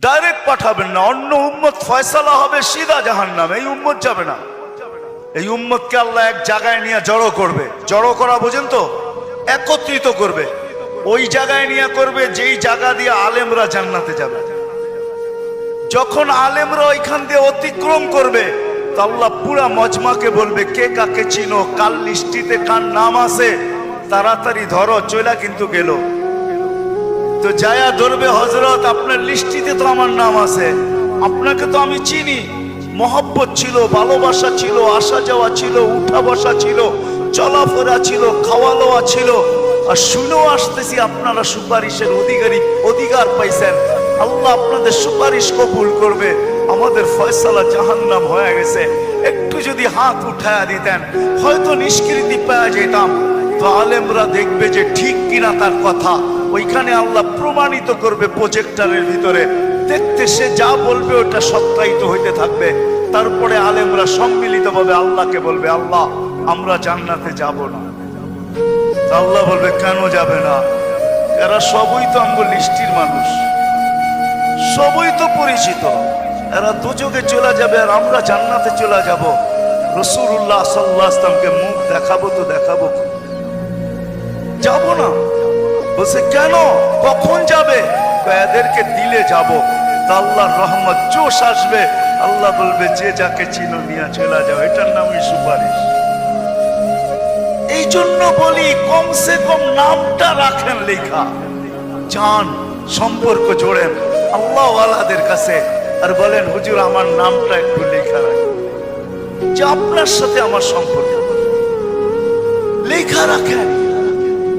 Direct পাঠাবেন না, অন্য উম্মত ফয়সালা হবে সিধা জাহান্নামে, এই উম্মত যাবে না। এই উম্মতকে আল্লাহ এক জায়গায় নিয়ে জড়ো করবে। জড়ো করা বোঝেন তো? একত্রিত করবে, ওই জায়গায় নিয়ে করবে যেই জায়গা দিয়ে আলেমরা জান্নাতে যাবে। যখন আলেমরা ওইখান দিয়ে অতিক্রম করবে, তো আল্লাহ পুরা মজমাকে বলবে, কে কাকে চিনো, কাল লিস্টিতে কার নাম আছে, তাড়াতাড়ি ধরো, চইলা কিন্তু গেল। তো যায়া ধরবে, হযরত আপনার লিস্টিতে তো আমার নাম আছে, আপনাকে তো আমি চিনি, মহব্বত ছিল, ভালোবাসা ছিল, আসা যাওয়া ছিল, উঠা বসা ছিল, চলাফেরা ছিল, খাওয়া দাওয়া ছিল, আর শুনেও আসতেছি আপনারা সুপারিশের অধিকার পাইছেন। আল্লাহ আপনাদের সুপারিশ কবুল করবে, আমাদের ফয়সালা জাহান্নাম হয়ে গেছে। একটু যদি হাত উঠায়া দিতেন, হয়তো নিষ্কৃতি পাওয়া যেতাম। তো আলেমরা দেখবে যে ঠিক কিনা তার কথা, ওইখানে আল্লাহ প্রমাণিত করবে প্রজেক্টরের ভিতরে, দেখতে সে যা বলবে ওটা সত্যায়িত হইতে থাকবে। তারপরে আলেমরা সম্মিলিতভাবে আল্লাহকে বলবে, আল্লাহ আমরা জান্নাতে যাব না। আল্লাহ বলবে, কেন যাবে না? এরা সবই তো আমগো লিস্টির মানুষ, সবই তো পরিচিত, এরা দুযোগে চলে যাবে আর আমরা জান্নাতে চলে যাব। রাসূলুল্লাহ সাল্লাল্লাহু আলাইহি ওয়াসাল্লামকে মুখ দেখাবো তো দেখাবো, যাব না। বলছে কেন, কখন যাবে? এদেরকে দিলে যাব, তা আল্লাহর রহমত জোশ আসবে। আল্লাহ বলবে, যে যাকে চিনো নিয়ে চলে যাও, এটার নামই সুপারিশ। এই জন্য বলি, কমসে কম নামটা রাখেন লেখা, যান সম্পর্ক জোড়েন আল্লাহ ওয়ালাদের কাছে, আর বলেন, হুজুর আমার নামটা একটু লেখা রাখেন, যে আপনার সাথে আমার সম্পর্ক লেখা রাখেন।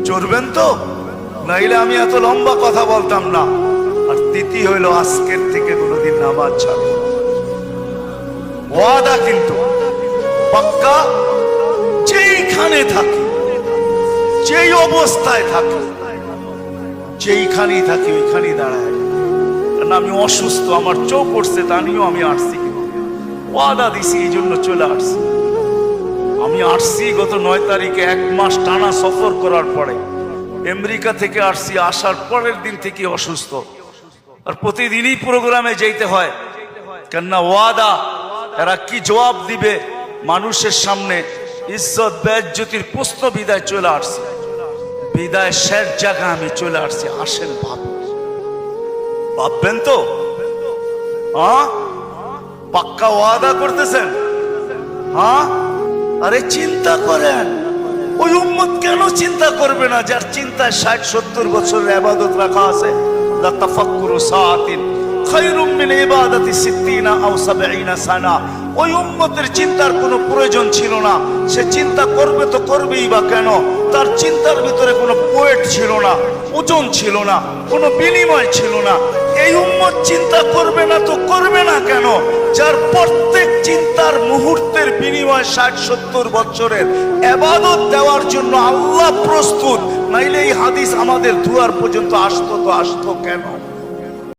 চড়বেন তো, নাইলে আমি এত লম্বা কথা বলতাম না। আর তৃতীয় হইল, আজকের থেকে কোনোদিন নামাজ ছাড়ব না। ওয়াদা কিন্তু পাক্কা, যেইখানে থাকি, যেই অবস্থায় থাকি, যেইখানেই থাকি ওইখানেই দাঁড়ায়। কারণ আমি অসুস্থ, আমার চোখ পড়ছে, তা নিয়েও আমি আসছি, ওয়াদা দিছি, এই জন্য চলে আসছি। আমি আসছি গত 9 তারিখে, 1 মাস টানা সফর করার পরে আমেরিকা থেকে আসছি। আসার পরের দিন থেকে অসুস্থ, আর প্রতিদিনই প্রোগ্রামে যেতে হয়, কেননা ওয়াদা। এরা কি জবাব দিবে মানুষের সামনে? ইজ্জত বেজ্জতির প্রশ্ন। বিদায় চলে আসছি, বিদায় শেষ জায়গা আমি চলে আসছি। আসেন ভাববেন তো, পাক্কা ওয়াদা করতেছেন? আরে চিন্তা করেন, ওই উম্মত কেন চিন্তা করবে না, যার চিন্তায় 60-70 বছরের ইবাদত রাখা আছে। লা তাফাক্কুরু সাআতিন খায়রুম মিন ইবাদাতি 60 আও 70 সানা। ওই উম্মতের চিন্তার কোনো প্রয়োজন ছিল না। সে চিন্তা করবে তো করবেই বা কেন? তার চিন্তার ভিতরে কোনো ওয়েট ছিল না, ওজন ছিল না, কোনো বিনিময় ছিল না। এই উম্মত চিন্তা করবে না তো করবে না কেন? যার প্রত্যেক চিন্তার মুহূর্তের বিনিময় 60-70 বছরের ইবাদত দেওয়ার জন্য আল্লাহ প্রস্তুত। নাইলে এই হাদিস আমাদের দুয়ার পর্যন্ত আসতো তো আসতো কেন?